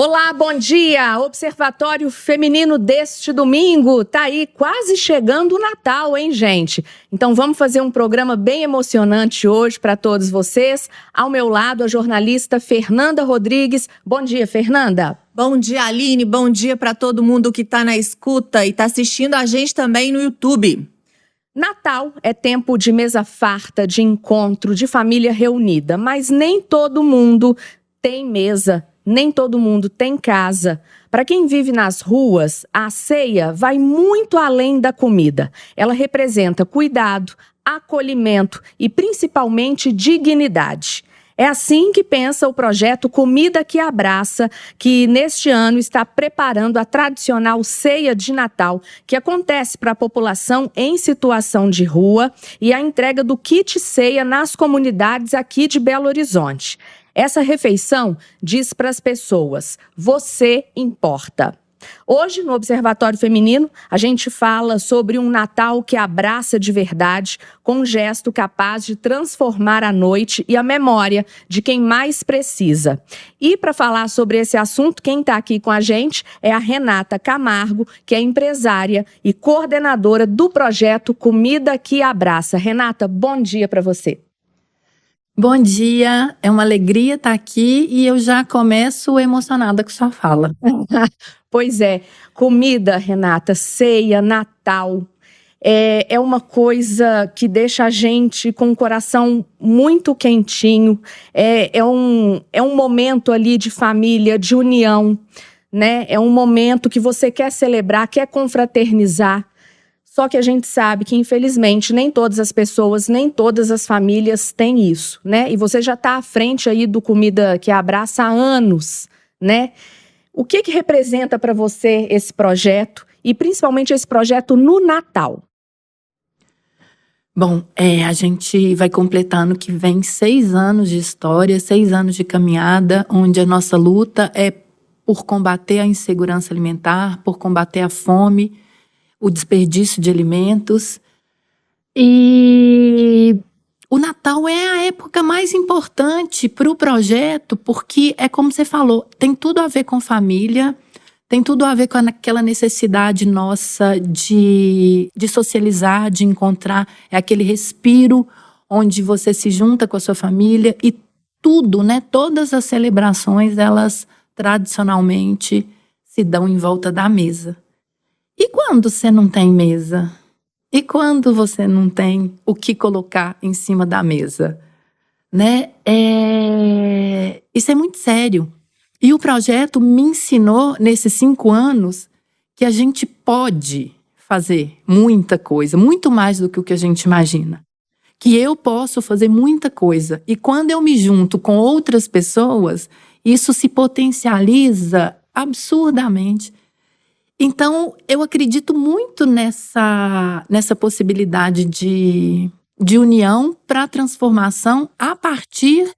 Olá, bom dia! Observatório Feminino deste domingo. Tá aí quase chegando o Natal, hein, gente? Então vamos fazer um programa bem emocionante hoje para todos vocês. Ao meu lado, a jornalista Fernanda Rodrigues. Bom dia, Fernanda. Bom dia, Aline. Bom dia para todo mundo que está na escuta e está assistindo a gente também no YouTube. Natal é tempo de mesa farta, de encontro, de família reunida, mas nem todo mundo tem mesa. Nem todo mundo tem casa. Para quem vive nas ruas, a ceia vai muito além da comida. Ela representa cuidado, acolhimento e principalmente dignidade. É assim que pensa o projeto Comida que Abraça, que neste ano está preparando a tradicional ceia de Natal, que acontece para a população em situação de rua, e a entrega do kit ceia nas comunidades aqui de Belo Horizonte. Essa refeição diz para as pessoas: você importa. Hoje, no Observatório Feminino, a gente fala sobre um Natal que abraça de verdade, com um gesto capaz de transformar a noite e a memória de quem mais precisa. E para falar sobre esse assunto, quem está aqui com a gente é a Renata Camargo, que é empresária e coordenadora do projeto Comida que Abraça. Renata, bom dia para você. Bom dia, é uma alegria estar aqui e eu já começo emocionada com sua fala. Pois é, comida, Renata, ceia, Natal, é uma coisa que deixa a gente com o coração muito quentinho, é um momento ali de família, de união, né? É um momento que você quer celebrar, quer confraternizar. Só que a gente sabe que, infelizmente, nem todas as pessoas, nem todas as famílias têm isso, né? E você já está à frente aí do Comida que Abraça há anos, né? O que representa para você esse projeto e, principalmente, esse projeto no Natal? Bom, a gente vai completar ano que vem 6 anos de história, 6 anos de caminhada, onde a nossa luta é por combater a insegurança alimentar, por combater a fome, o desperdício de alimentos. E o Natal é a época mais importante para o projeto, porque é como você falou, tem tudo a ver com família, tem tudo a ver com aquela necessidade nossa de socializar, de encontrar, é aquele respiro onde você se junta com a sua família e tudo, né? Todas as celebrações, elas tradicionalmente se dão em volta da mesa. E quando você não tem mesa? E quando você não tem o que colocar em cima da mesa? Né? Isso é muito sério. E o projeto me ensinou, nesses 5 anos, que a gente pode fazer muita coisa, muito mais do que o que a gente imagina. Que eu posso fazer muita coisa. E quando eu me junto com outras pessoas, isso se potencializa absurdamente. Então, eu acredito muito nessa possibilidade de união para a transformação a partir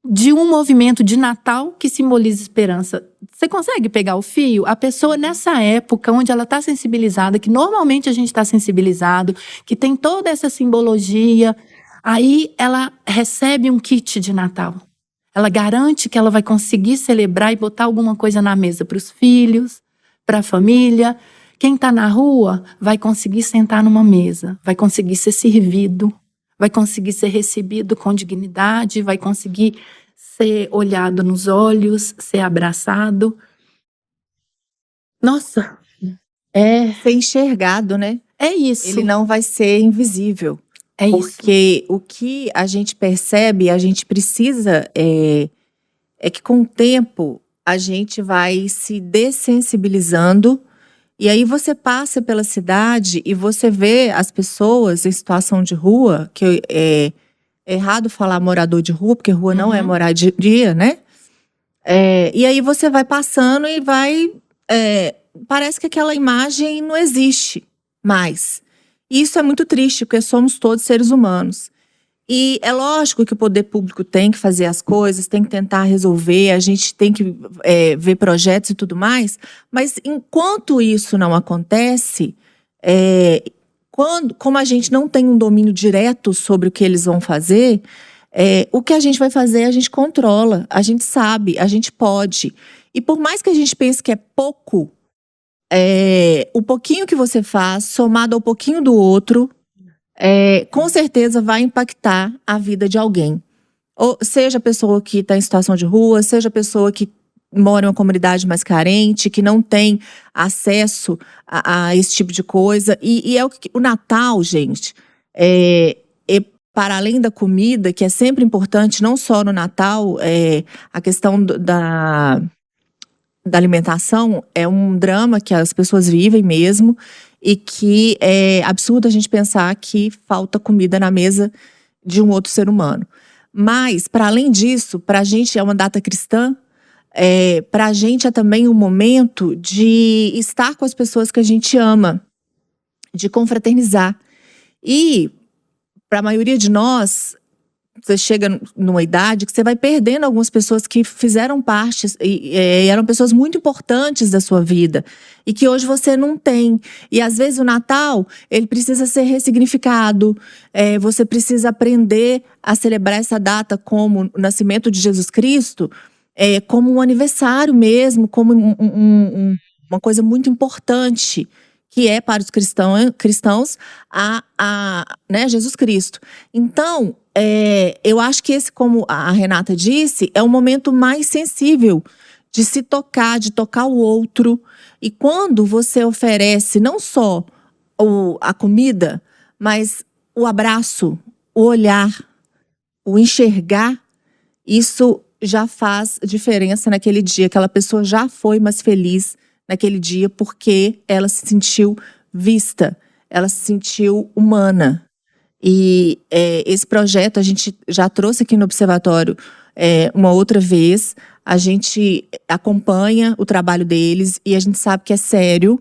de um movimento de Natal que simboliza esperança. Você consegue pegar o fio? A pessoa nessa época onde ela está sensibilizada, que normalmente a gente está sensibilizado, que tem toda essa simbologia, aí ela recebe um kit de Natal. Ela garante que ela vai conseguir celebrar e botar alguma coisa na mesa para os filhos, para a família. Quem está na rua vai conseguir sentar numa mesa, vai conseguir ser servido, vai conseguir ser recebido com dignidade, vai conseguir ser olhado nos olhos, ser abraçado. Nossa, ser enxergado, né? É isso. Ele não vai ser invisível. É isso. Porque o que a gente percebe, a gente precisa é que com o tempo a gente vai se dessensibilizando, e aí você passa pela cidade e você vê as pessoas em situação de rua, que é errado falar morador de rua, porque rua não é moradia, né? E aí você vai passando e parece que aquela imagem não existe mais. E isso é muito triste, porque somos todos seres humanos. E é lógico que o poder público tem que fazer as coisas, tem que tentar resolver, a gente tem que ver projetos e tudo mais, mas enquanto isso não acontece, como a gente não tem um domínio direto sobre o que eles vão fazer, o que a gente vai fazer, a gente controla, a gente sabe, a gente pode. E por mais que a gente pense que é pouco, o pouquinho que você faz, somado ao pouquinho do outro, com certeza vai impactar a vida de alguém. Ou seja a pessoa que está em situação de rua, seja a pessoa que mora em uma comunidade mais carente, que não tem acesso a esse tipo de coisa. E é o Natal, gente, para além da comida, que é sempre importante, não só no Natal, a questão da alimentação é um drama que as pessoas vivem mesmo, e que é absurdo a gente pensar que falta comida na mesa de um outro ser humano. Mas, para além disso, para a gente é uma data cristã, para a gente é também um momento de estar com as pessoas que a gente ama, de confraternizar. E, para a maioria de nós, você chega numa idade que você vai perdendo algumas pessoas que fizeram parte e eram pessoas muito importantes da sua vida e que hoje você não tem. E às vezes o Natal, ele precisa ser ressignificado. Você precisa aprender a celebrar essa data como o nascimento de Jesus Cristo, como um aniversário mesmo, como uma coisa muito importante, que é para os cristãos né, Jesus Cristo. Então, eu acho que esse, como a Renata disse, é o momento mais sensível de se tocar, de tocar o outro. E quando você oferece não só a comida, mas o abraço, o olhar, o enxergar, isso já faz diferença naquele dia. Aquela pessoa já foi mais feliz naquele dia porque ela se sentiu vista, ela se sentiu humana. E esse projeto a gente já trouxe aqui no Observatório uma outra vez. A gente acompanha o trabalho deles e a gente sabe que é sério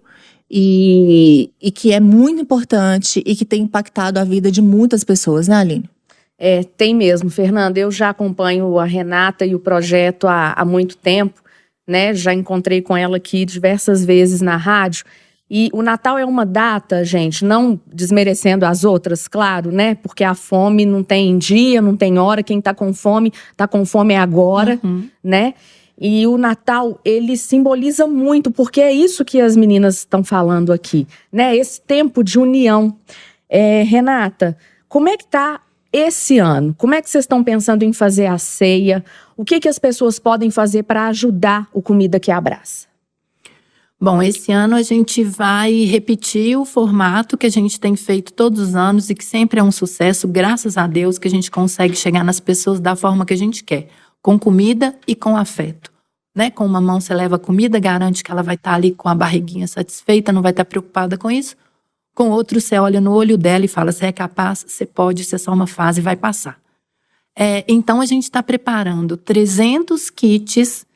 e que é muito importante e que tem impactado a vida de muitas pessoas, né, Aline? Tem mesmo, Fernanda. Eu já acompanho a Renata e o projeto há muito tempo, né? Já encontrei com ela aqui diversas vezes na rádio. E o Natal é uma data, gente, não desmerecendo as outras, claro, né? Porque a fome não tem dia, não tem hora. Quem tá com fome agora, né? E o Natal, ele simboliza muito, porque é isso que as meninas estão falando aqui, né? Esse tempo de união. Renata, como é que tá esse ano? Como é que vocês estão pensando em fazer a ceia? O que as pessoas podem fazer para ajudar o Comida que Abraça? Bom, esse ano a gente vai repetir o formato que a gente tem feito todos os anos e que sempre é um sucesso, graças a Deus, que a gente consegue chegar nas pessoas da forma que a gente quer, com comida e com afeto. Né? Com uma mão você leva a comida, garante que ela vai estar ali com a barriguinha satisfeita, não vai estar preocupada com isso. Com outro, você olha no olho dela e fala, você é capaz, você pode, isso é só uma fase e vai passar. Então a gente está preparando 300 kits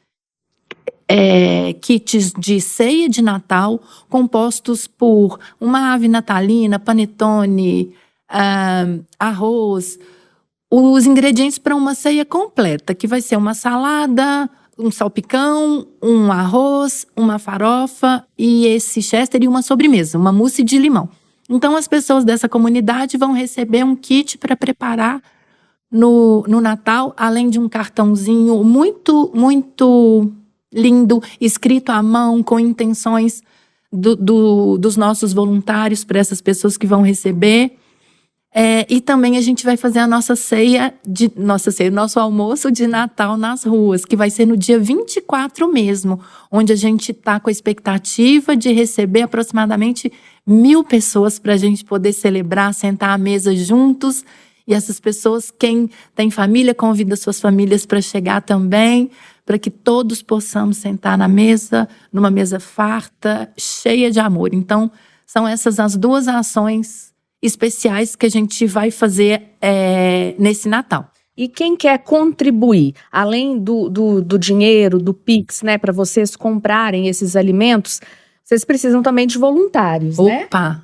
de ceia de Natal, compostos por uma ave natalina, panetone, arroz, os ingredientes para uma ceia completa, que vai ser uma salada, um salpicão, um arroz, uma farofa e esse chester e uma sobremesa, uma mousse de limão. Então as pessoas dessa comunidade vão receber um kit para preparar no Natal, além de um cartãozinho muito, muito lindo, escrito à mão, com intenções dos nossos voluntários para essas pessoas que vão receber. E também a gente vai fazer a nosso almoço de Natal nas ruas, que vai ser no dia 24 mesmo, onde a gente está com a expectativa de receber aproximadamente 1.000 pessoas para a gente poder celebrar, sentar à mesa juntos. E essas pessoas, quem tem família, convida suas famílias para chegar também, para que todos possamos sentar na mesa, numa mesa farta, cheia de amor. Então, são essas as duas ações especiais que a gente vai fazer nesse Natal. E quem quer contribuir, além do dinheiro, do Pix, né, para vocês comprarem esses alimentos, vocês precisam também de voluntários, né? Opa!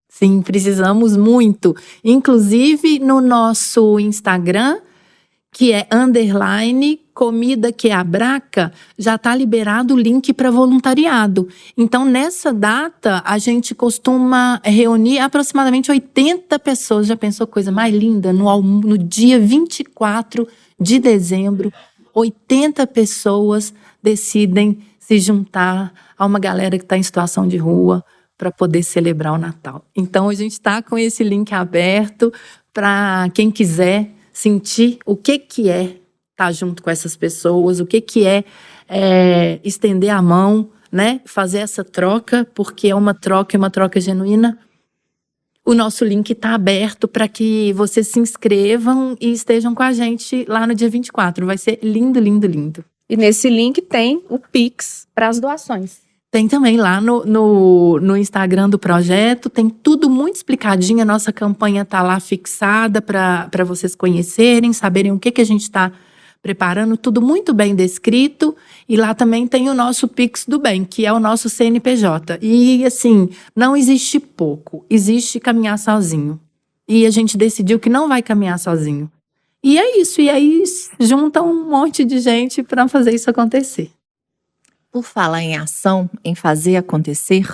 Sim, precisamos muito. Inclusive, no nosso Instagram, que é _comida que abraca, já está liberado o link para voluntariado. Então, nessa data, a gente costuma reunir aproximadamente 80 pessoas. Já pensou coisa mais linda? No dia 24 de dezembro, 80 pessoas decidem se juntar a uma galera que está em situação de rua para poder celebrar o Natal. Então, a gente está com esse link aberto para quem quiser sentir o que é estar junto com essas pessoas, o que é estender a mão, né? Fazer essa troca, porque é uma troca genuína. O nosso link está aberto para que vocês se inscrevam e estejam com a gente lá no dia 24. Vai ser lindo, lindo, lindo. E nesse link tem o Pix para as doações. Tem também lá no Instagram do projeto, tem tudo muito explicadinho. A nossa campanha está lá fixada para vocês conhecerem, saberem o que a gente está preparando, tudo muito bem descrito. E lá também tem o nosso Pix do Bem, que é o nosso CNPJ. E assim, não existe pouco, existe caminhar sozinho. E a gente decidiu que não vai caminhar sozinho. E é isso, e aí junta um monte de gente para fazer isso acontecer. Por falar em ação, em fazer acontecer,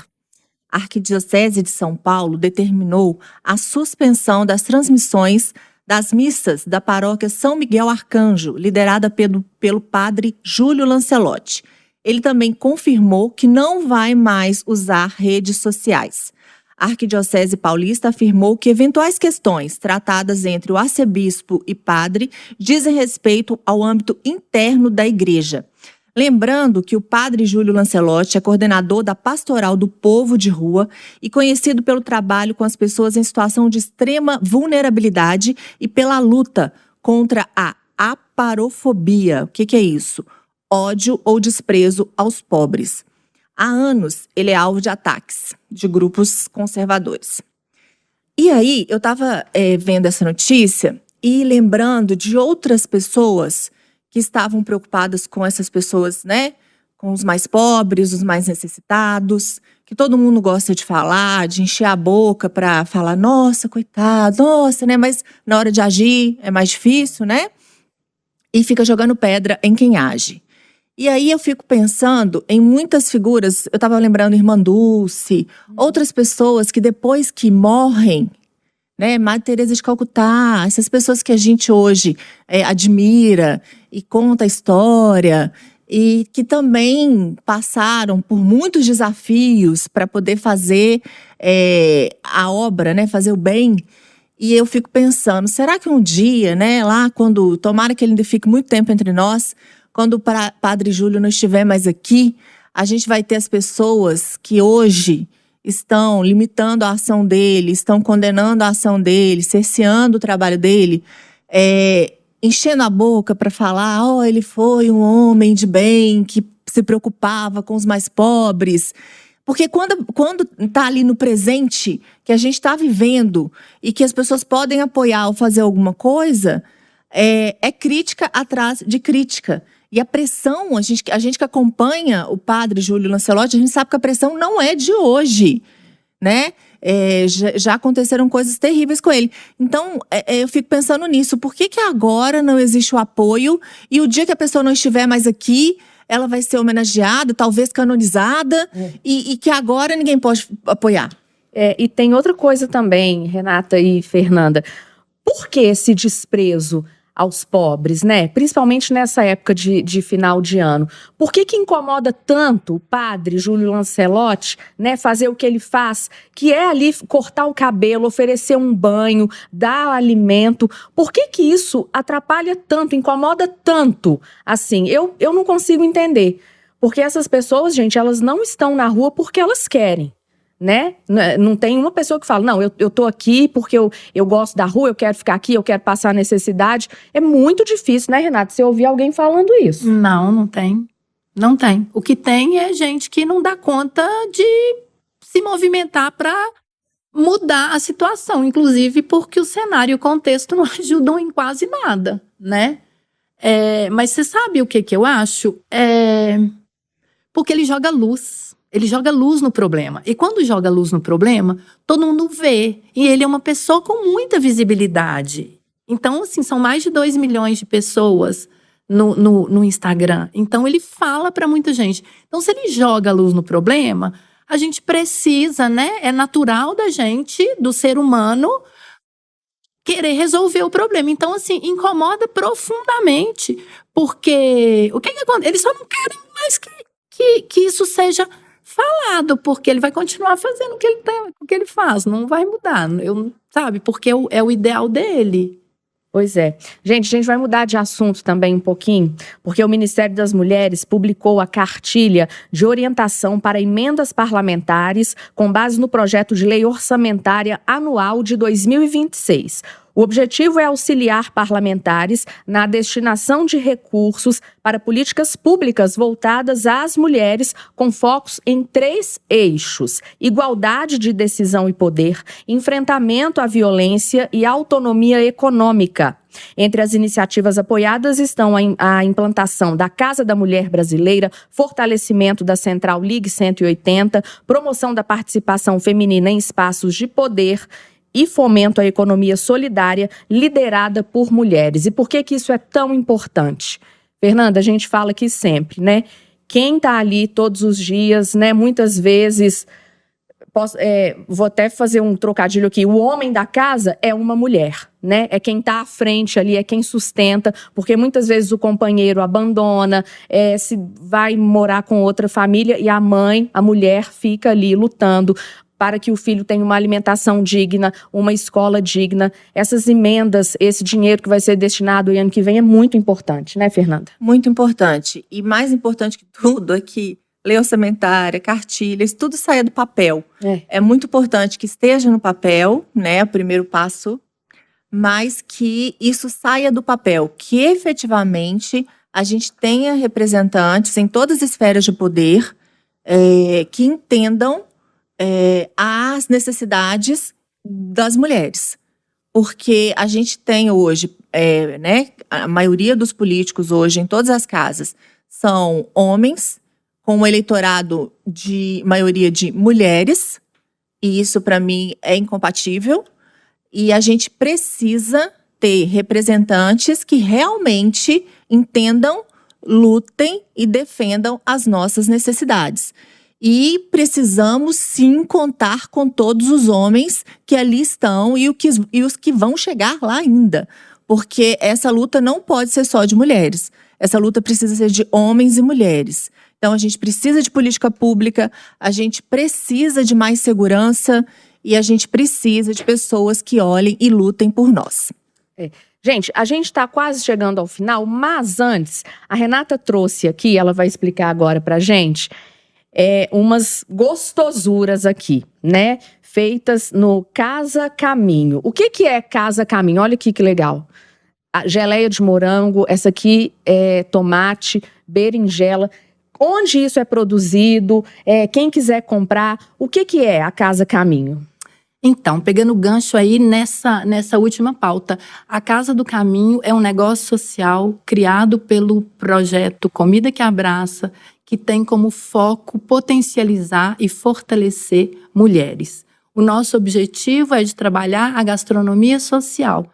a Arquidiocese de São Paulo determinou a suspensão das transmissões das missas da paróquia São Miguel Arcanjo, liderada pelo padre Júlio Lancelotti. Ele também confirmou que não vai mais usar redes sociais. A Arquidiocese Paulista afirmou que eventuais questões tratadas entre o arcebispo e padre dizem respeito ao âmbito interno da igreja. Lembrando que o padre Júlio Lancelotti é coordenador da Pastoral do Povo de Rua e conhecido pelo trabalho com as pessoas em situação de extrema vulnerabilidade e pela luta contra a aparofobia. O que é isso? Ódio ou desprezo aos pobres. Há anos, ele é alvo de ataques de grupos conservadores. E aí, eu estava vendo essa notícia e lembrando de outras pessoas que estavam preocupadas com essas pessoas, né? Com os mais pobres, os mais necessitados, que todo mundo gosta de falar, de encher a boca para falar, nossa, coitado, nossa, né? Mas na hora de agir é mais difícil, né? E fica jogando pedra em quem age. E aí eu fico pensando em muitas figuras, eu estava lembrando Irmã Dulce, outras pessoas que depois que morrem, né, Madre Teresa de Calcutá, essas pessoas que a gente hoje admira e conta a história e que também passaram por muitos desafios para poder fazer a obra, né, fazer o bem. E eu fico pensando, será que um dia, né, lá quando, tomara que ele ainda fique muito tempo entre nós, quando o Padre Júlio não estiver mais aqui, a gente vai ter as pessoas que hoje estão limitando a ação dele, estão condenando a ação dele, cerceando o trabalho dele, enchendo a boca para falar, ele foi um homem de bem, que se preocupava com os mais pobres. Porque quando está ali no presente, que a gente está vivendo e que as pessoas podem apoiar ou fazer alguma coisa, é crítica atrás de crítica. E a pressão, a gente que acompanha o padre Júlio Lancelotti, a gente sabe que a pressão não é de hoje, né? Já aconteceram coisas terríveis com ele. Então, eu fico pensando nisso. Por que agora não existe o apoio? E o dia que a pessoa não estiver mais aqui, ela vai ser homenageada, talvez canonizada, e que agora ninguém pode apoiar. E tem outra coisa também, Renata e Fernanda. Por que esse desprezo aos pobres, né? Principalmente nessa época de final de ano. Por que incomoda tanto o padre Júlio Lancelotti, né, fazer o que ele faz, que é ali cortar o cabelo, oferecer um banho, dar alimento? Por que isso atrapalha tanto, incomoda tanto? Assim, eu não consigo entender. Porque essas pessoas, gente, elas não estão na rua porque elas querem. Né? Não tem uma pessoa que fala, não, eu tô aqui porque eu gosto da rua, eu quero ficar aqui, eu quero passar necessidade. É muito difícil, né, Renata, você ouvir alguém falando isso. Não tem. Não tem. O que tem é gente que não dá conta de se movimentar para mudar a situação, inclusive porque o cenário e o contexto não ajudam em quase nada, né? Mas você sabe o que eu acho? Porque ele joga luz. Ele joga luz no problema. E quando joga luz no problema, todo mundo vê. E ele é uma pessoa com muita visibilidade. Então, assim, são mais de 2 milhões de pessoas no Instagram. Então, ele fala para muita gente. Então, se ele joga luz no problema, a gente precisa, né? É natural da gente, do ser humano, querer resolver o problema. Então, assim, incomoda profundamente. Porque o que acontece? Eles só não querem mas que isso seja falado, porque ele vai continuar fazendo o que ele faz, não vai mudar, sabe? Porque é o ideal dele. Pois é. Gente, a gente vai mudar de assunto também um pouquinho, porque o Ministério das Mulheres publicou a cartilha de orientação para emendas parlamentares com base no projeto de lei orçamentária anual de 2026. O objetivo é auxiliar parlamentares na destinação de recursos para políticas públicas voltadas às mulheres, com focos em 3 eixos: igualdade de decisão e poder, enfrentamento à violência e autonomia econômica. Entre as iniciativas apoiadas estão a implantação da Casa da Mulher Brasileira, fortalecimento da Central Ligue 180, promoção da participação feminina em espaços de poder e fomento à economia solidária liderada por mulheres. E por que isso é tão importante? Fernanda, a gente fala aqui sempre, né? Quem está ali todos os dias, né? Muitas vezes, vou até fazer um trocadilho aqui, o homem da casa é uma mulher, né? É quem está à frente ali, é quem sustenta, porque muitas vezes o companheiro abandona, se vai morar com outra família e a mulher fica ali lutando para que o filho tenha uma alimentação digna, uma escola digna. Essas emendas, esse dinheiro que vai ser destinado ano que vem é muito importante, né, Fernanda? Muito importante. E mais importante que tudo é que lei orçamentária, cartilha, isso tudo saia do papel. É muito importante que esteja no papel, né, o primeiro passo, mas que isso saia do papel, que efetivamente a gente tenha representantes em todas as esferas de poder que entendam as necessidades das mulheres. Porque a gente tem hoje, né, a maioria dos políticos hoje em todas as casas são homens, com um eleitorado de maioria de mulheres, e isso para mim é incompatível, e a gente precisa ter representantes que realmente entendam, lutem e defendam as nossas necessidades. E precisamos, sim, contar com todos os homens que ali estão e os que vão chegar lá ainda. Porque essa luta não pode ser só de mulheres. Essa luta precisa ser de homens e mulheres. Então, a gente precisa de política pública, a gente precisa de mais segurança e a gente precisa de pessoas que olhem e lutem por nós. Gente, a gente está quase chegando ao final, mas antes, a Renata trouxe aqui, ela vai explicar agora pra gente, umas gostosuras aqui, né? Feitas no Casa Caminho. O que é Casa Caminho? Olha aqui que legal. A geleia de morango, essa aqui é tomate, berinjela. Onde isso é produzido? Quem quiser comprar, o que é a Casa Caminho? Então, pegando o gancho aí nessa última pauta, a Casa do Caminho é um negócio social criado pelo projeto Comida que Abraça, que tem como foco potencializar e fortalecer mulheres. O nosso objetivo é de trabalhar a gastronomia social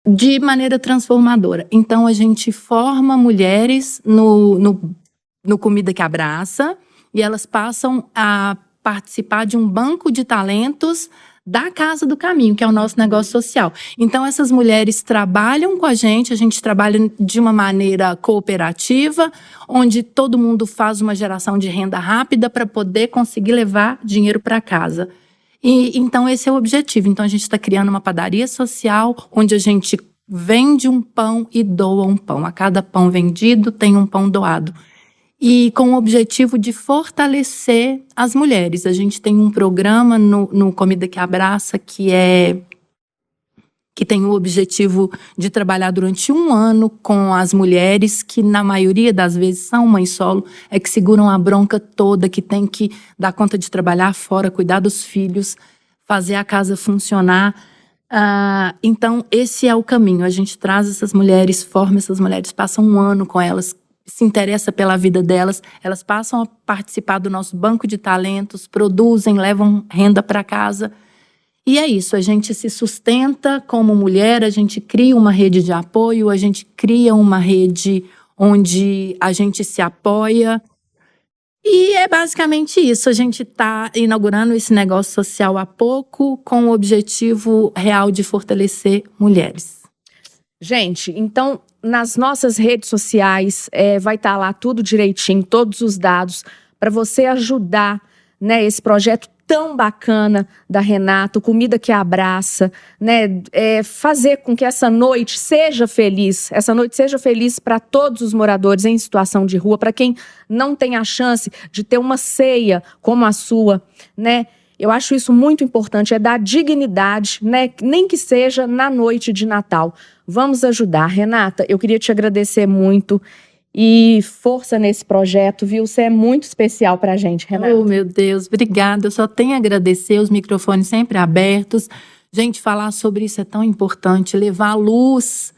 de maneira transformadora. Então, a gente forma mulheres no Comida que Abraça e elas passam a participar de um banco de talentos da Casa do Caminho, que é o nosso negócio social. Então, essas mulheres trabalham com a gente trabalha de uma maneira cooperativa, onde todo mundo faz uma geração de renda rápida para poder conseguir levar dinheiro para casa. E então, esse é o objetivo. Então, a gente está criando uma padaria social, onde a gente vende um pão e doa um pão. A cada pão vendido, tem um pão doado. E com o objetivo de fortalecer as mulheres. A gente tem um programa no Comida que Abraça que tem o objetivo de trabalhar durante 1 ano com as mulheres que, na maioria das vezes, são mães solo, que seguram a bronca toda, que tem que dar conta de trabalhar fora, cuidar dos filhos, fazer a casa funcionar. Então, esse é o caminho. A gente traz essas mulheres, forma essas mulheres, passa 1 ano com elas, se interessa pela vida delas, elas passam a participar do nosso banco de talentos, produzem, levam renda para casa. E é isso, a gente se sustenta como mulher, a gente cria uma rede de apoio, a gente cria uma rede onde a gente se apoia. E é basicamente isso, a gente está inaugurando esse negócio social há pouco com o objetivo real de fortalecer mulheres. Gente, então nas nossas redes sociais, vai estar lá tudo direitinho, todos os dados, para você ajudar, né, esse projeto tão bacana da Renata, Comida que Abraça, né, fazer com que essa noite seja feliz para todos os moradores em situação de rua, para quem não tem a chance de ter uma ceia como a sua, né? Eu acho isso muito importante, dar dignidade, né, nem que seja na noite de Natal. Vamos ajudar. Renata, eu queria te agradecer muito. E força nesse projeto, viu? Você é muito especial pra gente, Renata. Oh, meu Deus, obrigada. Eu só tenho a agradecer, os microfones sempre abertos. Gente, falar sobre isso é tão importante, levar a luz,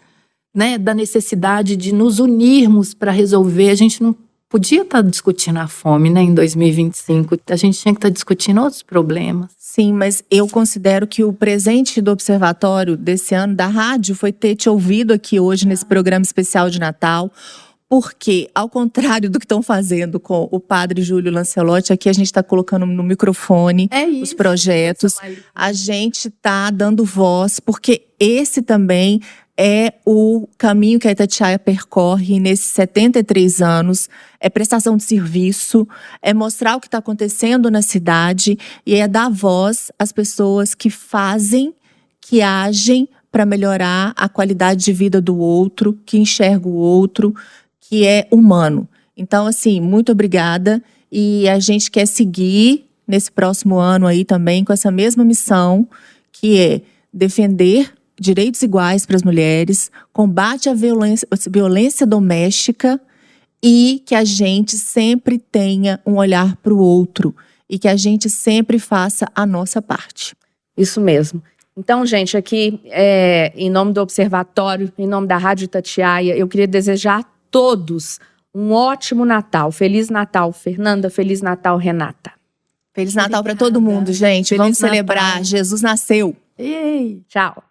né, da necessidade de nos unirmos para resolver. A gente não podia estar discutindo a fome, né, em 2025. A gente tinha que estar discutindo outros problemas. Sim, mas eu considero que o presente do Observatório desse ano, da rádio, foi ter te ouvido aqui hoje nesse programa especial de Natal. Porque, ao contrário do que estão fazendo com o padre Júlio Lancelotti, aqui a gente está colocando no microfone os projetos, a gente está dando voz, porque esse também é o caminho que a Itatiaia percorre nesses 73 anos, é prestação de serviço, é mostrar o que está acontecendo na cidade e é dar voz às pessoas que fazem, que agem para melhorar a qualidade de vida do outro, que enxerga o outro, que é humano. Então, assim, muito obrigada. E a gente quer seguir nesse próximo ano aí também com essa mesma missão, que é defender direitos iguais para as mulheres, combate à violência doméstica e que a gente sempre tenha um olhar para o outro e que a gente sempre faça a nossa parte. Isso mesmo. Então, gente, aqui, em nome do Observatório, em nome da Rádio Itatiaia, eu queria desejar a todos um ótimo Natal. Feliz Natal, Fernanda. Feliz Natal, Renata. Feliz Natal para todo mundo, gente. Vamos celebrar. Jesus nasceu. Ei. Tchau.